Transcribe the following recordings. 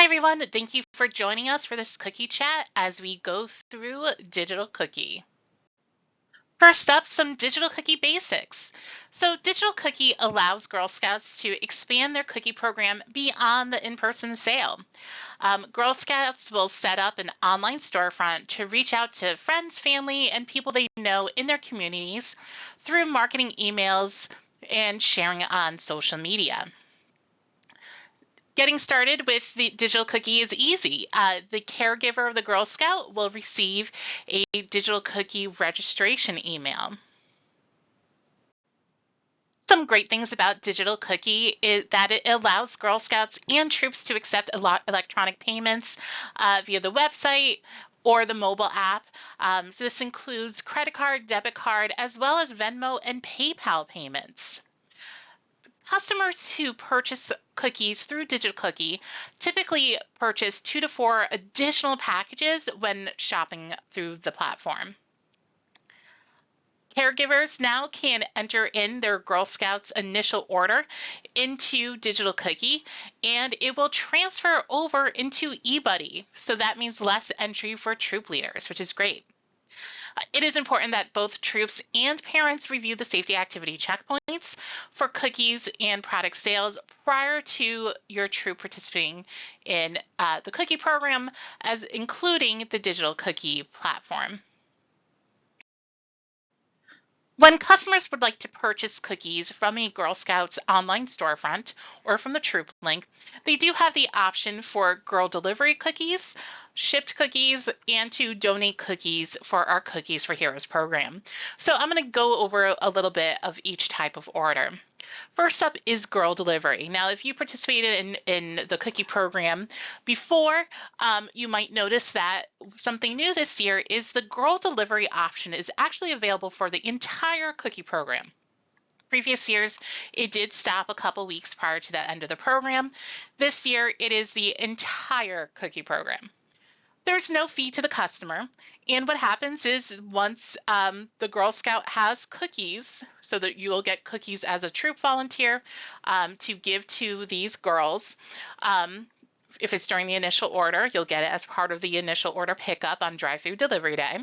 everyone, thank you for joining us for this cookie chat as we go through Digital Cookie. First up, some Digital Cookie basics. So Digital Cookie allows Girl Scouts to expand their cookie program beyond the in-person sale. Girl Scouts will set up an online storefront to reach out to friends, family, and people they know in their communities through marketing emails and sharing on social media. Getting started with the digital cookie is easy. The caregiver of the Girl Scout will receive a digital cookie registration email. Some great things about digital cookie is that it allows Girl Scouts and troops to accept electronic payments via the website or the mobile app. So this includes credit card, debit card, as well as Venmo and PayPal payments. Customers who purchase cookies through Digital Cookie typically purchase 2 to 4 additional packages when shopping through the platform. Caregivers now can enter in their Girl Scouts initial order into Digital Cookie, and it will transfer over into eBuddy. So that means less entry for troop leaders, which is great. It is important that both troops and parents review the safety activity checkpoints for cookies and product sales prior to your troop participating in the cookie program, as including the digital cookie platform. When customers would like to purchase cookies from a Girl Scouts online storefront or from the Troop link, they do have the option for girl delivery cookies, shipped cookies, and to donate cookies for our Cookies for Heroes program. So I'm going to go over a little bit of each type of order. First up is girl delivery. Now, if you participated in the cookie program before, you might notice that something new this year is the girl delivery option is actually available for the entire cookie program. Previous years, it did stop a couple weeks prior to the end of the program. This year, it is the entire cookie program. There's no fee to the customer. And what happens is once the Girl Scout has cookies, so that you will get cookies as a troop volunteer to give to these girls. If it's during the initial order, you'll get it as part of the initial order pickup on drive-through delivery day.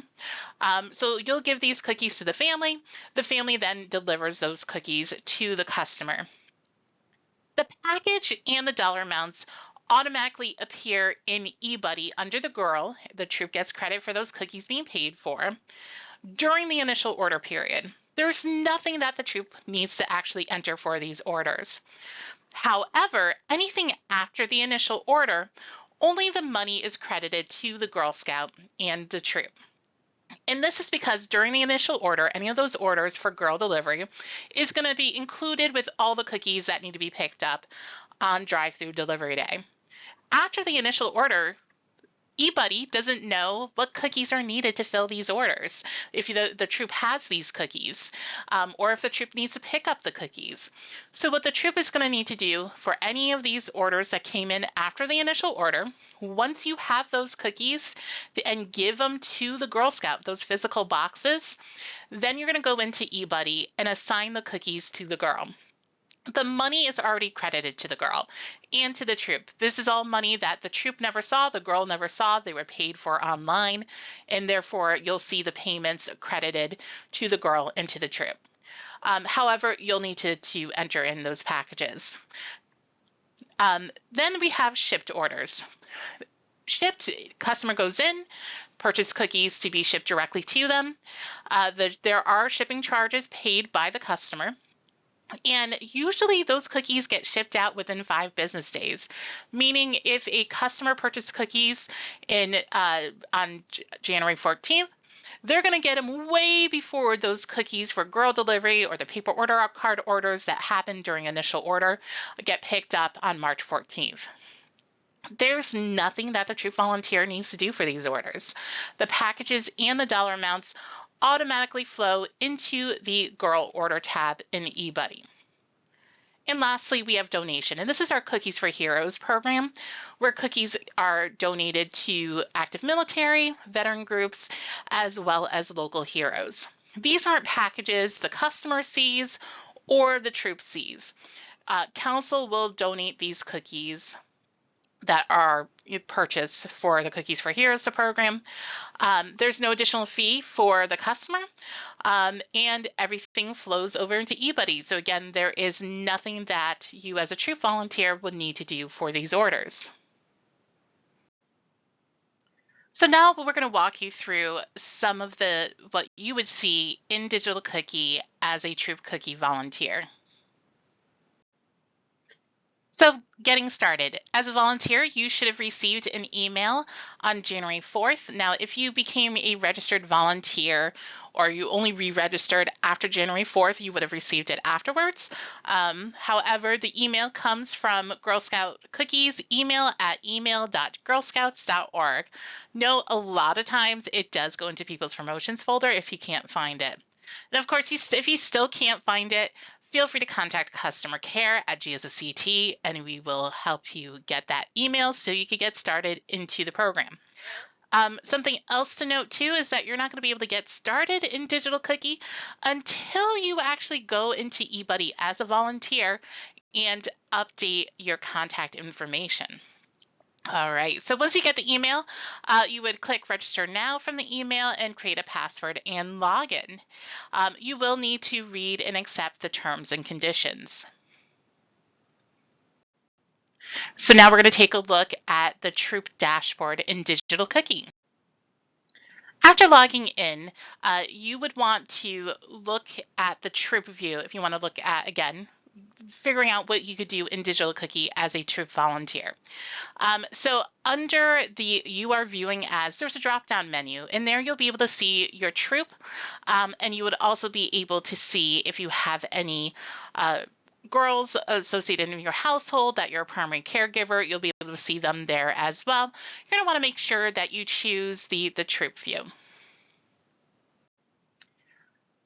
So you'll give these cookies to the family. The family then delivers those cookies to the customer. The package and the dollar amounts automatically appear in eBuddy under the girl. The troop gets credit for those cookies being paid for during the initial order period. There's nothing that the troop needs to actually enter for these orders. However, anything after the initial order, only the money is credited to the Girl Scout and the troop. And this is because during the initial order, any of those orders for girl delivery is going to be included with all the cookies that need to be picked up on drive-through delivery day. After the initial order, eBuddy doesn't know what cookies are needed to fill these orders, if the troop has these cookies, or if the troop needs to pick up the cookies. So what the troop is going to need to do for any of these orders that came in after the initial order, once you have those cookies and give them to the Girl Scout, those physical boxes, then you're going to go into eBuddy and assign the cookies to the girl. The money is already credited to the girl and to the troop. This is all money that the troop never saw, the girl never saw. They were paid for online, and therefore you'll see the payments credited to the girl and to the troop. However, you'll need to enter in those packages. Then we have shipped orders. Shipped, customer goes in, purchase cookies to be shipped directly to them. There are shipping charges paid by the customer. And usually those cookies get shipped out within 5 business days, meaning if a customer purchased cookies on January 14th, they're going to get them way before those cookies for girl delivery or the paper order card orders that happen during initial order get picked up on March 14th. There's nothing that the troop volunteer needs to do for these orders. The packages and the dollar amounts automatically flow into the Girl Order tab in eBuddy. And lastly, we have donation. And this is our Cookies for Heroes program, where cookies are donated to active military, veteran groups, as well as local heroes. These aren't packages the customer sees or the troop sees. Council will donate these cookies that are purchased for the Cookies for Heroes program. There's no additional fee for the customer, and everything flows over into eBuddy. So again, there is nothing that you as a Troop volunteer would need to do for these orders. So now we're going to walk you through some of what you would see in Digital Cookie as a Troop Cookie volunteer. So getting started, as a volunteer, you should have received an email on January 4th. Now, if you became a registered volunteer or you only re-registered after January 4th, you would have received it afterwards. However, the email comes from Girl Scout Cookies email at email.girlscouts.org. Note, a lot of times it does go into people's promotions folder if you can't find it. And of course, if you still can't find it, feel free to contact customer care at GSCT, and we will help you get that email so you can get started into the program. Something else to note too is that you're not going to be able to get started in Digital Cookie until you actually go into eBuddy as a volunteer and update your contact information. All right, so once you get the email, you would click register now from the email and create a password and login. You will need to read and accept the terms and conditions. So now we're going to take a look at the Troop dashboard in Digital Cookie. After logging in, you would want to look at the Troop view if you want to look at, again, figuring out what you could do in Digital Cookie as a Troop volunteer. So under the You Are Viewing As, there's a drop-down menu. In there, you'll be able to see your troop, and you would also be able to see if you have any girls associated in your household that you're a primary caregiver. You'll be able to see them there as well. You're going to want to make sure that you choose the troop view.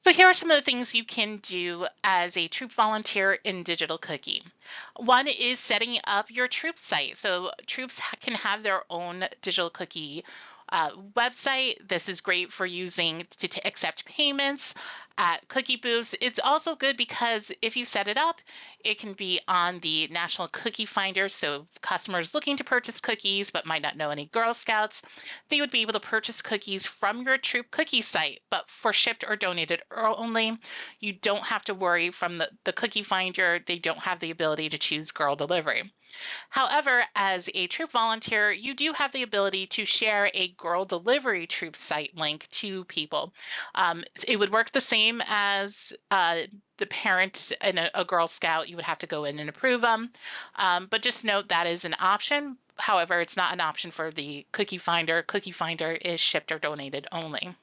So here are some of the things you can do as a troop volunteer in Digital Cookie. One is setting up your troop site. So troops can have their own Digital Cookie website. This is great for using to accept payments at cookie booths. It's also good because if you set it up, it can be on the National Cookie Finder. So customers looking to purchase cookies but might not know any Girl Scouts, they would be able to purchase cookies from your Troop Cookie site, but for shipped or donated only. You don't have to worry from the Cookie Finder. They don't have the ability to choose girl delivery. However, as a troop volunteer, you do have the ability to share a girl delivery troop site link to people. It would work the same as the parents in a Girl Scout. You would have to go in and approve them. But just note that is an option. However, it's not an option for the Cookie Finder. Cookie Finder is shipped or donated only.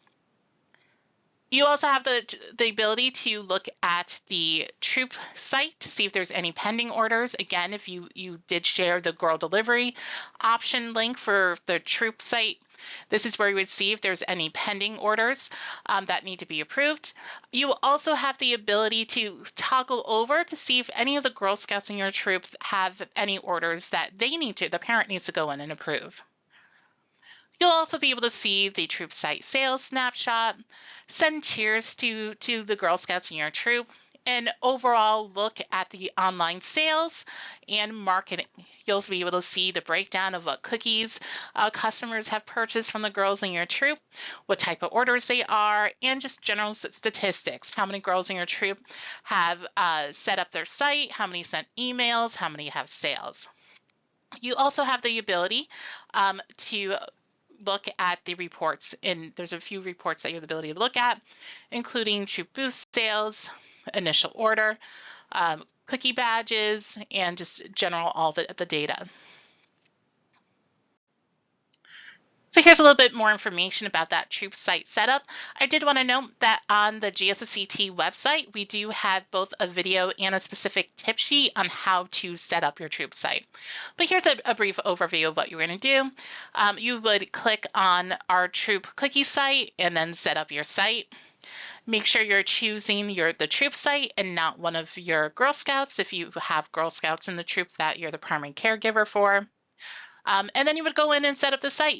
You also have the ability to look at the troop site to see if there's any pending orders. Again, if you did share the girl delivery option link for the troop site, this is where you would see if there's any pending orders that need to be approved. You also have the ability to toggle over to see if any of the Girl Scouts in your troop have any orders that the parent needs to go in and approve. You'll also be able to see the troop site sales snapshot, send cheers to the Girl Scouts in your troop, and overall look at the online sales and marketing. You'll also be able to see the breakdown of what cookies customers have purchased from the girls in your troop, what type of orders they are, and just general statistics. How many girls in your troop have set up their site, how many sent emails, how many have sales. You also have the ability to look at the reports, and there's a few reports that you have the ability to look at, including troop boost sales, initial order, cookie badges, and just general all the data. So here's a little bit more information about that troop site setup. I did want to note that on the GSCT website, we do have both a video and a specific tip sheet on how to set up your troop site. But here's a brief overview of what you're going to do. You would click on our troop cookie site and then set up your site. Make sure you're choosing the troop site and not one of your Girl Scouts if you have Girl Scouts in the troop that you're the primary caregiver for. And then you would go in and set up the site.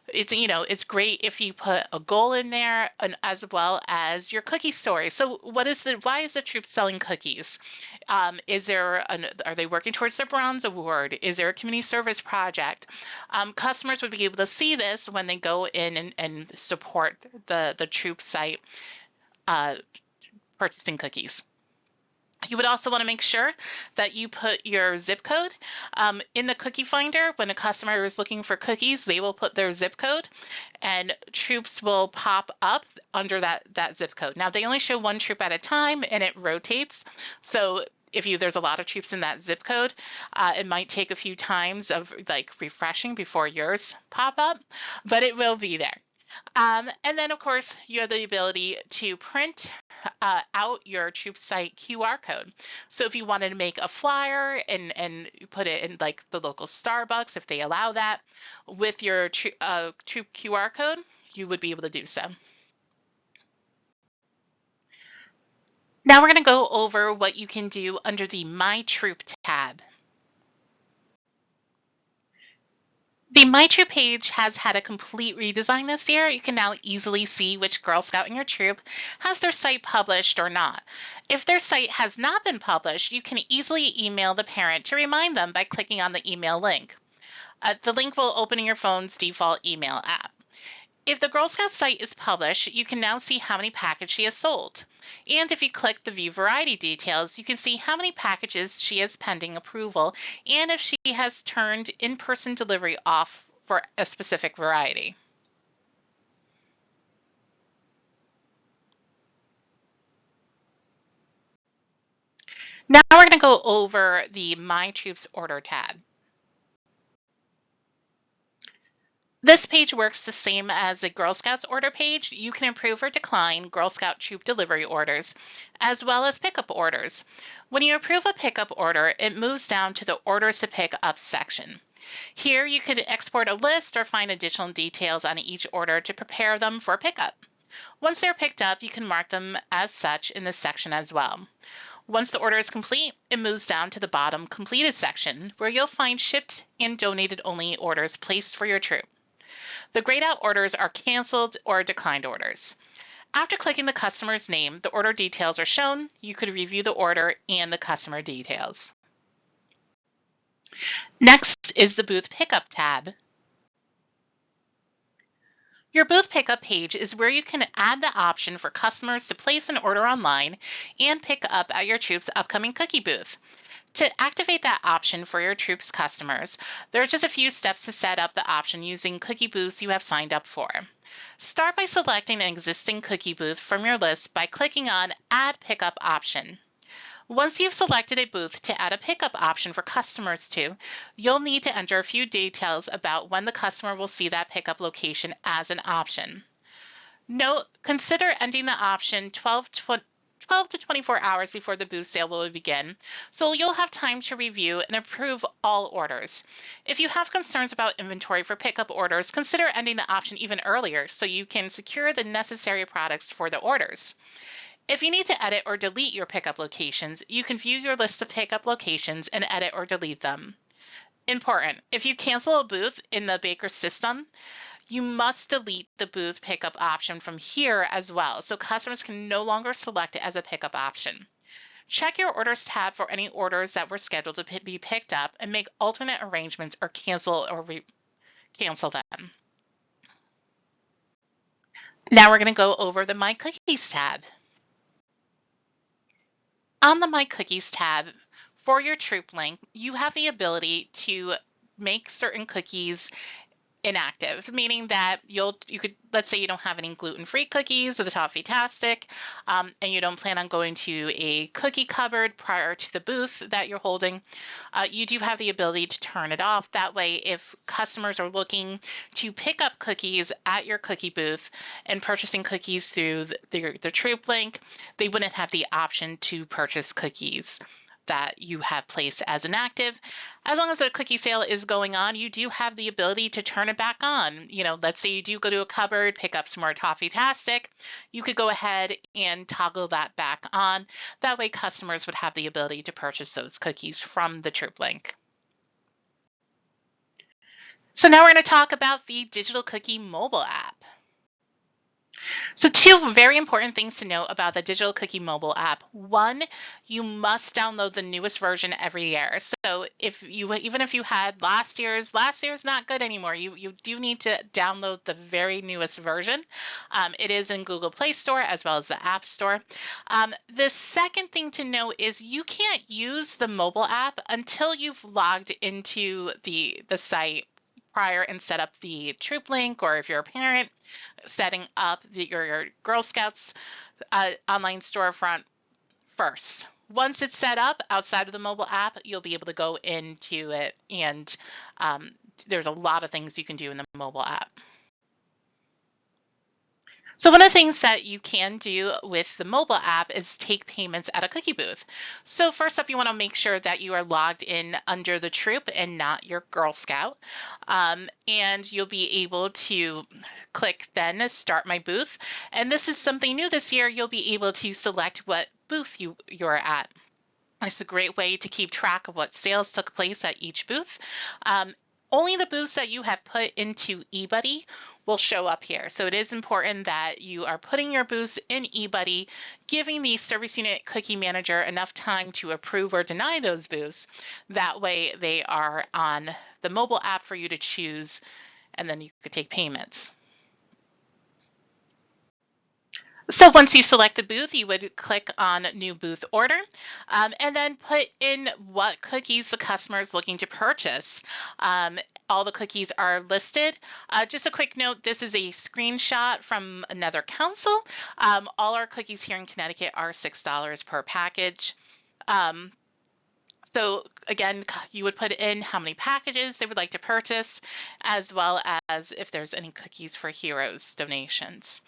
It's great if you put a goal in there, and as well as your cookie story. So why is the troop selling cookies? Are they working towards their bronze award? Is there a community service project? Customers would be able to see this when they go in and support the troop site, purchasing cookies. You would also want to make sure that you put your zip code in the cookie finder. When a customer is looking for cookies, they will put their zip code, and troops will pop up under that zip code. Now, they only show one troop at a time, and it rotates. So if there's a lot of troops in that zip code, it might take a few times of refreshing before yours pop up, but it will be there. And then, of course, you have the ability to print out your troop site QR code. So if you wanted to make a flyer and put it in the local Starbucks, if they allow that, with your troop QR code, you would be able to do so. Now we're going to go over what you can do under the My Troop tab. The My Troop page has had a complete redesign this year. You can now easily see which Girl Scout in your troop has their site published or not. If their site has not been published, you can easily email the parent to remind them by clicking on the email link. The link will open in your phone's default email app. If the Girl Scout site is published, you can now see how many packages she has sold. And if you click the View Variety Details, you can see how many packages she has pending approval and if she has turned in-person delivery off for a specific variety. Now we're going to go over the My Troops Order tab. This page works the same as the Girl Scouts order page. You can approve or decline Girl Scout troop delivery orders, as well as pickup orders. When you approve a pickup order, it moves down to the Orders to Pick Up section. Here you could export a list or find additional details on each order to prepare them for pickup. Once they're picked up, you can mark them as such in this section as well. Once the order is complete, it moves down to the bottom Completed section, where you'll find shipped and donated only orders placed for your troop. The grayed out orders are canceled or declined orders. After clicking the customer's name, the order details are shown. You could review the order and the customer details. Next is the Booth Pickup tab. Your booth pickup page is where you can add the option for customers to place an order online and pick up at your troop's upcoming cookie booth. To activate that option for your troop's customers, there's just a few steps to set up the option using cookie booths you have signed up for. Start by selecting an existing cookie booth from your list by clicking on Add Pickup Option. Once you've selected a booth to add a pickup option for customers to, you'll need to enter a few details about when the customer will see that pickup location as an option. Note, consider ending the option 12 to 24 hours before the booth sale will begin, so you'll have time to review and approve all orders. If you have concerns about inventory for pickup orders, consider ending the option even earlier so you can secure the necessary products for the orders. If you need to edit or delete your pickup locations, you can view your list of pickup locations and edit or delete them. Important, if you cancel a booth in the Baker system, you must delete the booth pickup option from here as well, so customers can no longer select it as a pickup option. Check your Orders tab for any orders that were scheduled to be picked up and make alternate arrangements or cancel them. Now we're going to go over the My Cookies tab. On the My Cookies tab, for your troop link, you have the ability to make certain cookies inactive, meaning that you could, let's say you don't have any gluten-free cookies with a Toffee-tastic, and you don't plan on going to a cookie cupboard prior to the booth that you're holding, you do have the ability to turn it off. That way, if customers are looking to pick up cookies at your cookie booth and purchasing cookies through the troop link, they wouldn't have the option to purchase cookies that you have placed as inactive. As long as the cookie sale is going on, you do have the ability to turn it back on. Let's say you do go to a cupboard, pick up some more Toffee-tastic, you could go ahead and toggle that back on. That way customers would have the ability to purchase those cookies from the troop link. So now we're going to talk about the Digital Cookie mobile app. So two very important things to know about the Digital Cookie mobile app. One, you must download the newest version every year. So even if you had last year's not good anymore. You do need to download the very newest version. It is in Google Play Store as well as the App Store. The second thing to know is you can't use the mobile app until you've logged into the site prior and set up the troop link, or if you're a parent, setting up your Girl Scouts online storefront first. Once it's set up outside of the mobile app, you'll be able to go into it, and there's a lot of things you can do in the mobile app. So one of the things that you can do with the mobile app is take payments at a cookie booth. So first up, you want to make sure that you are logged in under the troop and not your Girl Scout. And you'll be able to click then Start My Booth. And this is something new this year. You'll be able to select what booth you're at. It's a great way to keep track of what sales took place at each booth. Only the booths that you have put into eBuddy will show up here. So it is important that you are putting your booths in eBuddy, giving the service unit cookie manager enough time to approve or deny those booths. That way they are on the mobile app for you to choose, and then you could take payments. So once you select the booth, you would click on New Booth Order, and then put in what cookies the customer is looking to purchase. All the cookies are listed. Just a quick note, this is a screenshot from another council. All our cookies here in Connecticut are $6 per package. So again, you would put in how many packages they would like to purchase, as well as if there's any cookies for Heroes donations.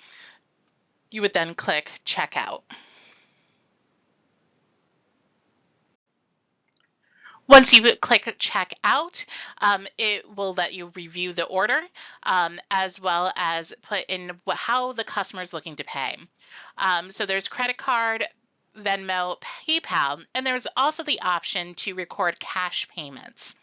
You would then click Checkout. Once you click Checkout, it will let you review the order, as well as put in how the customer is looking to pay. So there's credit card, Venmo, PayPal, and there's also the option to record cash payments.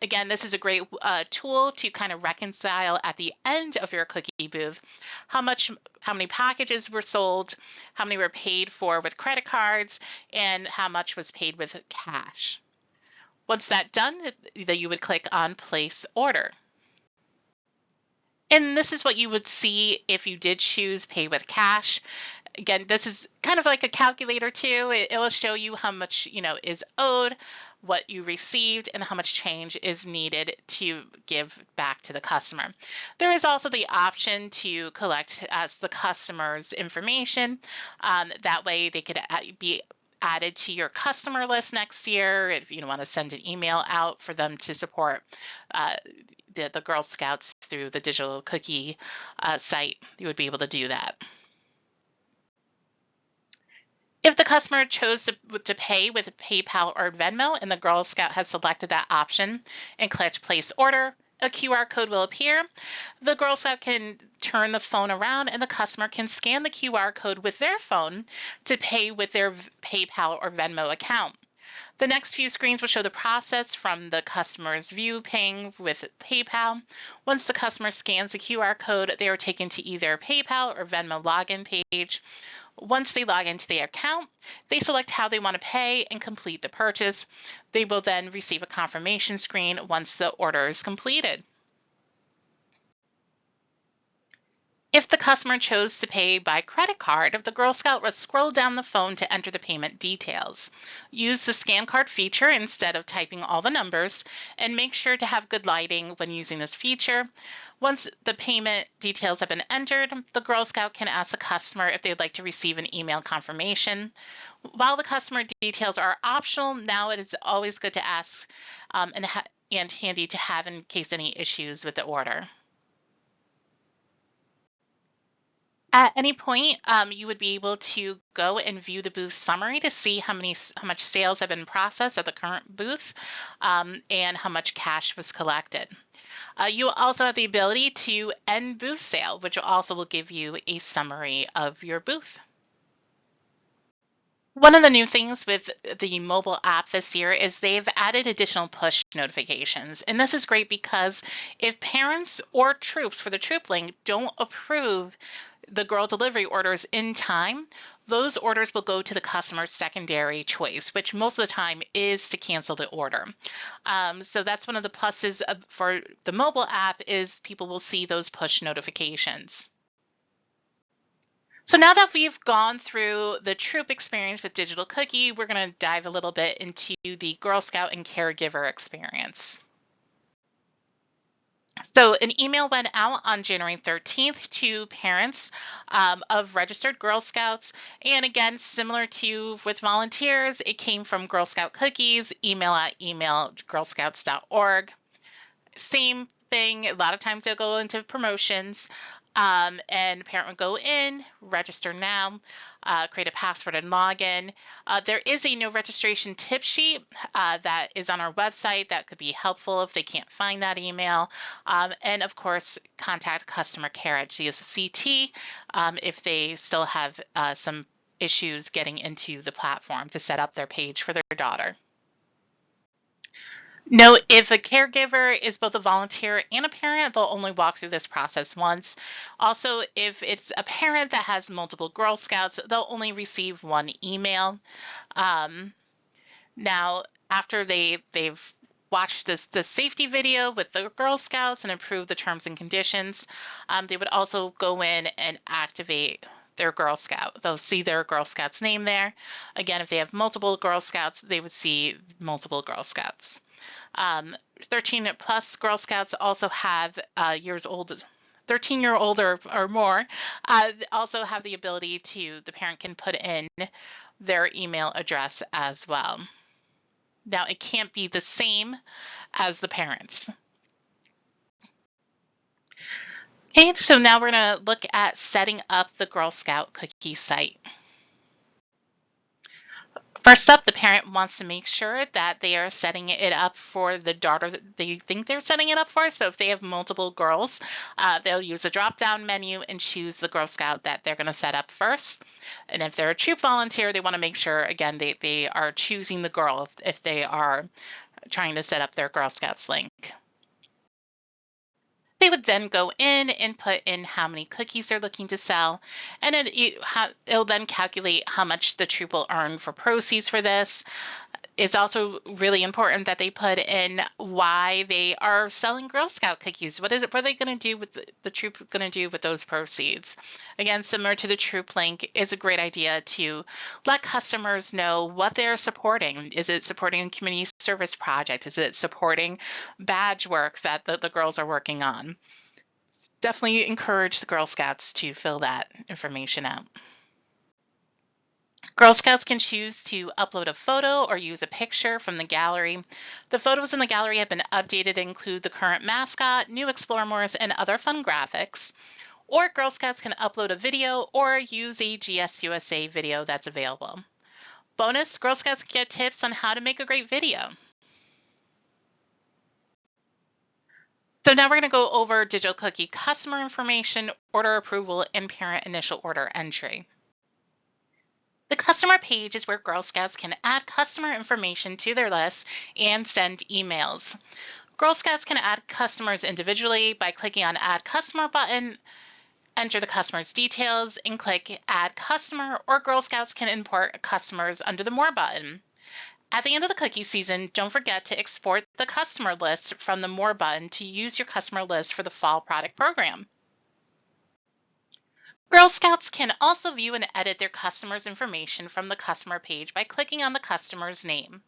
Again, this is a great tool to kind of reconcile at the end of your cookie booth how many packages were sold, how many were paid for with credit cards, and how much was paid with cash. Once that's done, then you would click on Place Order. And this is what you would see if you did choose Pay with Cash. Again, this is kind of like a calculator too. It will show you how much is owed, what you received, and how much change is needed to give back to the customer. There is also the option to collect as the customer's information. That way they could be added to your customer list next year if you want to send an email out for them to support the Girl Scouts through the digital cookie site. You would be able to do that. If the customer chose to pay with PayPal or Venmo and the Girl Scout has selected that option and clicked Place Order, a QR code will appear. The Girl Scout can turn the phone around and the customer can scan the QR code with their phone to pay with their PayPal or Venmo account. The next few screens will show the process from the customer's view paying with PayPal. Once the customer scans the QR code, they are taken to either PayPal or Venmo login page. Once they log into their account, they select how they want to pay and complete the purchase. They will then receive a confirmation screen once the order is completed. If the customer chose to pay by credit card, the Girl Scout will scroll down the phone to enter the payment details. Use the scan card feature instead of typing all the numbers, and make sure to have good lighting when using this feature. Once the payment details have been entered, the Girl Scout can ask the customer if they'd like to receive an email confirmation. While the customer details are optional, now it is always good to ask and handy to have in case any issues with the order. At any point, you would be able to go and view the booth summary to see how much sales have been processed at the current booth and how much cash was collected. You will also have the ability to end booth sale, which also will give you a summary of your booth. One of the new things with the mobile app this year is they've added additional push notifications. And this is great because if parents or troops for the troop link don't approve the girl delivery orders in time, those orders will go to the customer's secondary choice, which most of the time is to cancel the order. So that's one of the pluses for the mobile app is people will see those push notifications. So now that we've gone through the troop experience with Digital Cookie, we're going to dive a little bit into the Girl Scout and caregiver experience. So an email went out on January 13th to parents of registered Girl Scouts. And again, similar to with volunteers, it came from Girl Scout Cookies, email@girlscouts.org. Same thing. A lot of times they'll go into promotions, and the parent would go in, register now, create a password and login. There is a no registration tip sheet that is on our website that could be helpful if they can't find that email. And of course, contact customer care at GSCT if they still have some issues getting into the platform to set up their page for their daughter. No, if a caregiver is both a volunteer and a parent, they'll only walk through this process once. Also, if it's a parent that has multiple Girl Scouts, they'll only receive one email. Now, after they've watched the safety video with the Girl Scouts and approved the terms and conditions, they would also go in and activate their Girl Scout. They'll see their Girl Scouts name there. Again, if they have multiple Girl Scouts, they would see multiple Girl Scouts. 13 plus Girl Scouts also have 13-year-old or more, also have the ability the parent can put in their email address as well. Now, it can't be the same as the parents. Okay, so now we're going to look at setting up the Girl Scout cookie site. First up, the parent wants to make sure that they are setting it up for the daughter that they think they're setting it up for. So if they have multiple girls, they'll use a drop-down menu and choose the Girl Scout that they're going to set up first. And if they're a troop volunteer, they want to make sure, again, they are choosing the girl if they are trying to set up their Girl Scouts link. They would then go in and put in how many cookies they're looking to sell, and it'll then calculate how much the troop will earn for proceeds for this. It's also really important that they put in why they are selling Girl Scout cookies. What are they going to do with the troop going to do with those proceeds? Again, similar to the troop link, is a great idea to let customers know what they're supporting. Is it supporting a community service project? Is it supporting badge work that the girls are working on? Definitely encourage the Girl Scouts to fill that information out. Girl Scouts can choose to upload a photo or use a picture from the gallery. The photos in the gallery have been updated to include the current mascot, new Explorers, and other fun graphics. Or Girl Scouts can upload a video or use a GSUSA video that's available. Bonus, Girl Scouts can get tips on how to make a great video. So now we're going to go over Digital Cookie customer information, order approval, and parent initial order entry. The customer page is where Girl Scouts can add customer information to their list and send emails. Girl Scouts can add customers individually by clicking on Add Customer button, enter the customer's details, and click Add Customer, or Girl Scouts can import customers under the More button. At the end of the cookie season, don't forget to export the customer list from the More button to use your customer list for the fall product program. Girl Scouts can also view and edit their customers' information from the customer page by clicking on the customer's name.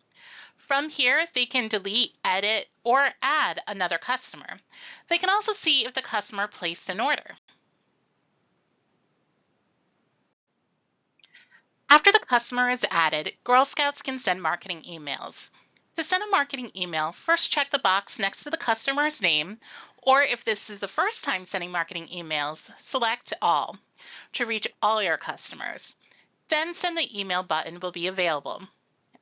From here, they can delete, edit, or add another customer. They can also see if the customer placed an order. After the customer is added, Girl Scouts can send marketing emails. To send a marketing email, first check the box next to the customer's name, or if this is the first time sending marketing emails, select All to reach all your customers. Then Send the Email button will be available.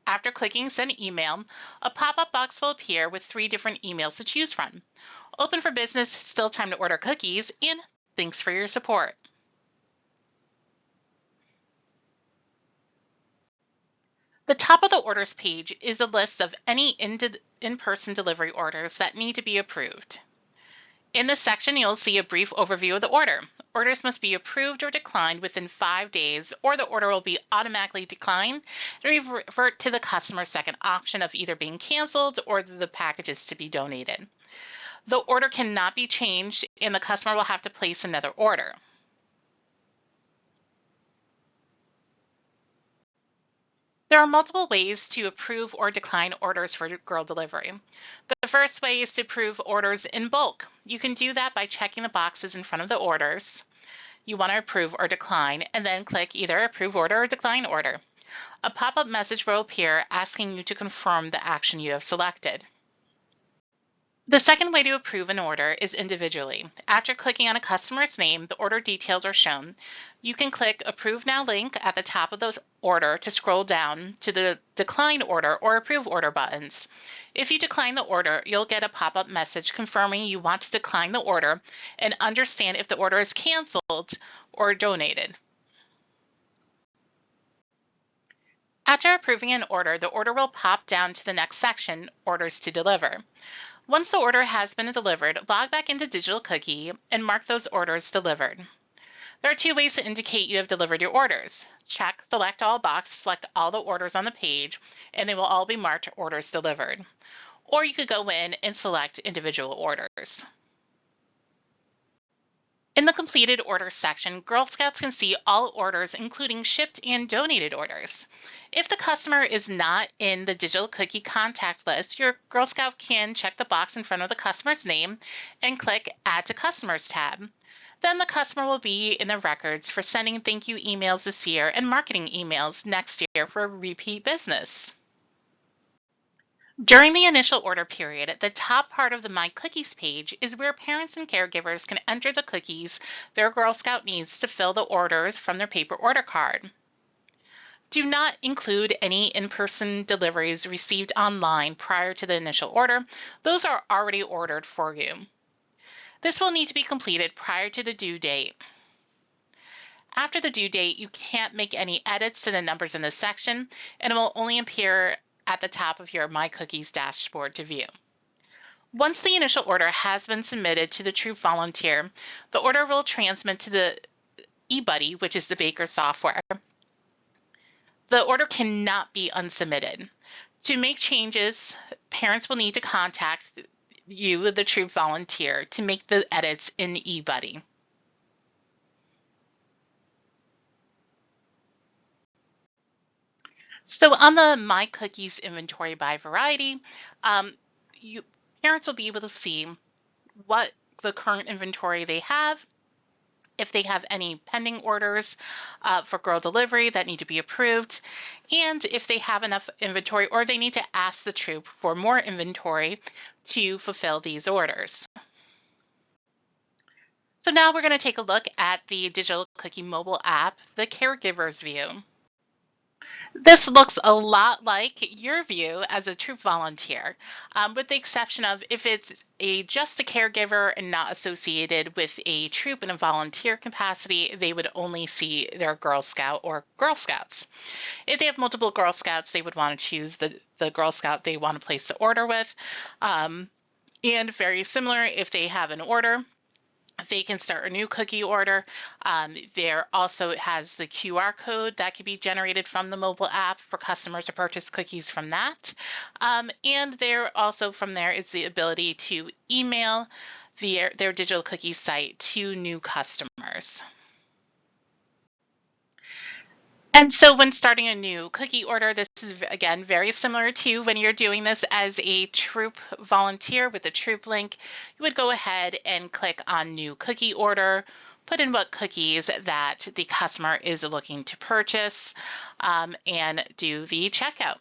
After clicking Send Email, a pop-up box will appear with 3 different emails to choose from. Open for business, still time to order cookies, and thanks for your support. The top of the orders page is a list of any in-person delivery orders that need to be approved. In this section, you'll see a brief overview of the order. Orders must be approved or declined within 5 days, or the order will be automatically declined and revert to the customer's second option of either being canceled or the packages to be donated. The order cannot be changed, and the customer will have to place another order. There are multiple ways to approve or decline orders for girl delivery. The first way is to approve orders in bulk. You can do that by checking the boxes in front of the orders you want to approve or decline, and then click either approve order or decline order. A pop-up message will appear asking you to confirm the action you have selected. The second way to approve an order is individually. After clicking on a customer's name, the order details are shown. You can click Approve Now link at the top of the order to scroll down to the Decline Order or Approve Order buttons. If you decline the order, you'll get a pop-up message confirming you want to decline the order and understand if the order is canceled or donated. After approving an order, the order will pop down to the next section, Orders to Deliver. Once the order has been delivered, log back into Digital Cookie and mark those orders delivered. There are 2 ways to indicate you have delivered your orders. Check Select All box to select all the orders on the page, and they will all be marked Orders Delivered. Or you could go in and select individual orders. In the completed orders section, Girl Scouts can see all orders, including shipped and donated orders. If the customer is not in the Digital Cookie contact list, your Girl Scout can check the box in front of the customer's name and click Add to Customers tab. Then the customer will be in the records for sending thank you emails this year and marketing emails next year for repeat business. During the initial order period, the top part of the My Cookies page is where parents and caregivers can enter the cookies their Girl Scout needs to fill the orders from their paper order card. Do not include any in-person deliveries received online prior to the initial order. Those are already ordered for you. This will need to be completed prior to the due date. After the due date, you can't make any edits to the numbers in this section, and it will only appear at the top of your My Cookies dashboard to view. Once the initial order has been submitted to the Troop Volunteer, the order will transmit to the eBuddy, which is the Baker software. The order cannot be unsubmitted. To make changes, parents will need to contact you, the Troop Volunteer, to make the edits in eBuddy. So on the My Cookies inventory by variety, parents will be able to see what the current inventory they have, if they have any pending orders for girl delivery that need to be approved, and if they have enough inventory or they need to ask the troop for more inventory to fulfill these orders. So now we're going to take a look at the Digital Cookie mobile app, the Caregiver's View. This looks a lot like your view as a troop volunteer, with the exception of if it's just a caregiver and not associated with a troop in a volunteer capacity, they would only see their Girl Scout or Girl Scouts. If they have multiple Girl Scouts, they would want to choose the Girl Scout they want to place the order with. And very similar, if they have an order, they can start a new cookie order. There also has the QR code that can be generated from the mobile app for customers to purchase cookies from that. And there also from there is the ability to email their digital cookie site to new customers. And so when starting a new cookie order, this is, again, very similar to when you're doing this as a troop volunteer with the troop link. You would go ahead and click on New Cookie Order, put in what cookies that the customer is looking to purchase, and do the checkout.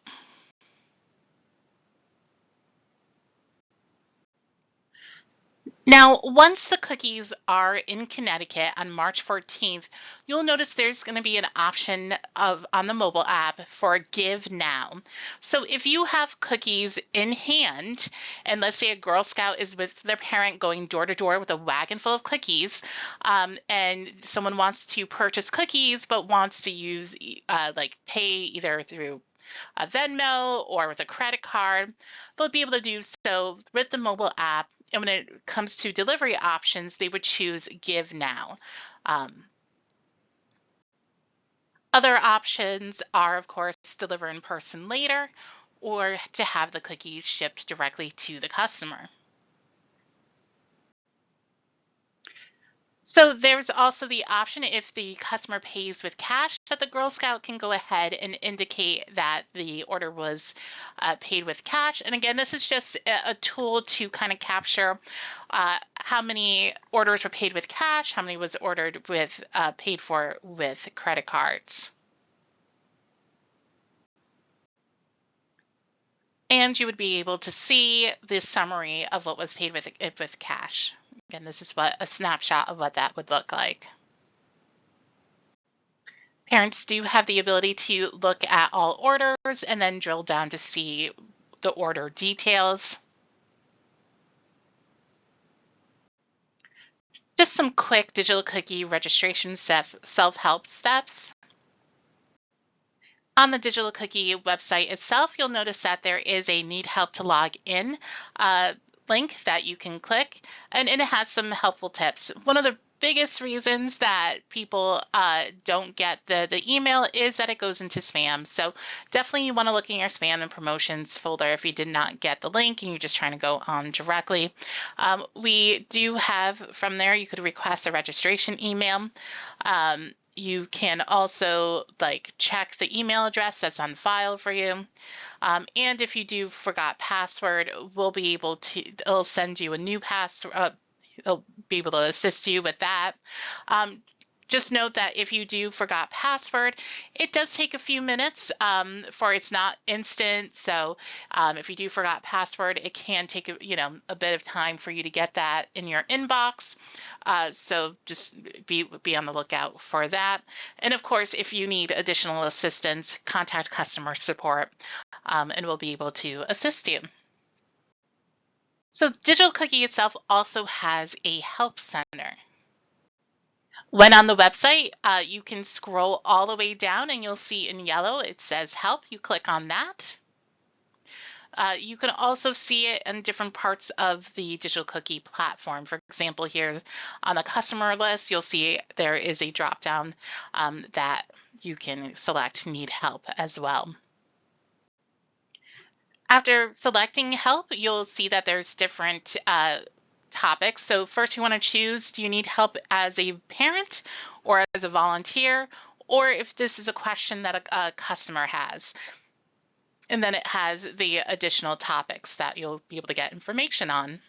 Now, once the cookies are in Connecticut on March 14th, you'll notice there's going to be an option on the mobile app for Give Now. So if you have cookies in hand, and let's say a Girl Scout is with their parent going door to door with a wagon full of cookies, and someone wants to purchase cookies but wants to use pay either through a Venmo or with a credit card, they'll be able to do so with the mobile app. And when it comes to delivery options, they would choose Give Now. Other options are, of course, deliver in person later or to have the cookies shipped directly to the customer. So there's also the option if the customer pays with cash that the Girl Scout can go ahead and indicate that the order was paid with cash. And again, this is just a tool to kind of capture how many orders were paid with cash, how many was ordered with paid for with credit cards. And you would be able to see the summary of what was paid with cash. Again, this is what a snapshot of what that would look like. Parents do have the ability to look at all orders and then drill down to see the order details. Just some quick digital cookie registration self-help steps. On the digital cookie website itself, you'll notice that there is a need help to log in link that you can click, and it has some helpful tips. One of the biggest reasons that people don't get the email is that it goes into spam. So definitely you want to look in your spam and promotions folder if you did not get the link and you're just trying to go on directly. We do have from there, you could request a registration email. You can also check the email address that's on file for you. And if you do forgot password, it'll send you a new password. It'll be able to assist you with that. Just note that if you do forgot password, it does take a few minutes for it's not instant. So if you do forgot password, it can take a bit of time for you to get that in your inbox. So just be on the lookout for that. And of course, if you need additional assistance, contact customer support and we'll be able to assist you. So Digital Cookie itself also has a help center. When on the website, you can scroll all the way down and you'll see in yellow, it says help. You click on that. You can also see it in different parts of the digital cookie platform. For example, here on the customer list, you'll see there is a drop down that you can select need help as well. After selecting help, you'll see that there's different topics. So first you want to choose, do you need help as a parent or as a volunteer, or if this is a question that a customer has. And then it has the additional topics that you'll be able to get information on.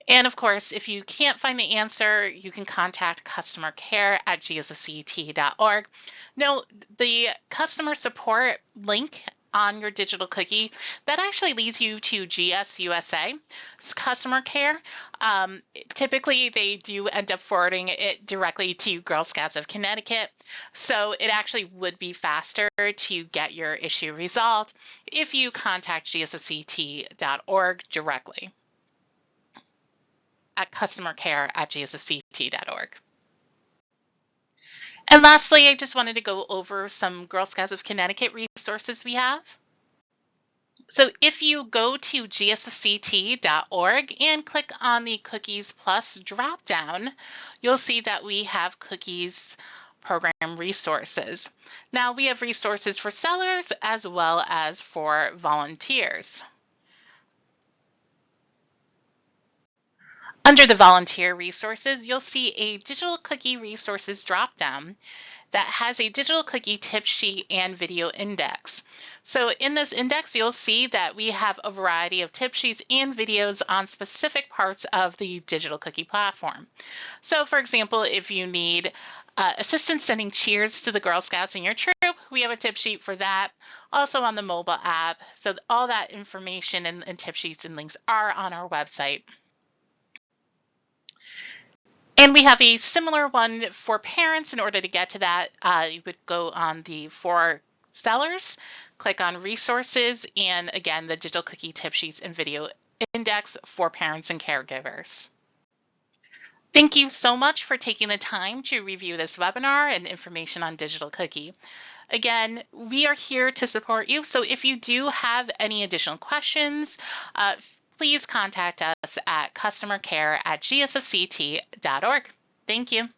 And of course, if you can't find the answer, you can contact customer care at gsct.org. Now, the customer support link on your digital cookie, that actually leads you to GSUSA's customer care. Typically, they do end up forwarding it directly to Girl Scouts of Connecticut. So it actually would be faster to get your issue resolved if you contact gsct.org directly at customercare@gsct.org. And lastly, I just wanted to go over some Girl Scouts of Connecticut resources we have. So if you go to gsct.org and click on the Cookies Plus dropdown, you'll see that we have Cookies program resources. Now we have resources for sellers as well as for volunteers. Under the volunteer resources, you'll see a digital cookie resources dropdown that has a digital cookie tip sheet and video index. So in this index, you'll see that we have a variety of tip sheets and videos on specific parts of the digital cookie platform. So for example, if you need assistance sending cheers to the Girl Scouts in your troop, we have a tip sheet for that. Also on the mobile app. So all that information and tip sheets and links are on our website. And we have a similar one for parents. In order to get to that, you would go on the For Sellers, click on Resources, and again, the digital cookie tip sheets and video index for parents and caregivers. Thank you so much for taking the time to review this webinar and information on Digital Cookie. Again, we are here to support you. So if you do have any additional questions, please contact us at customercare@gsfct.org. Thank you.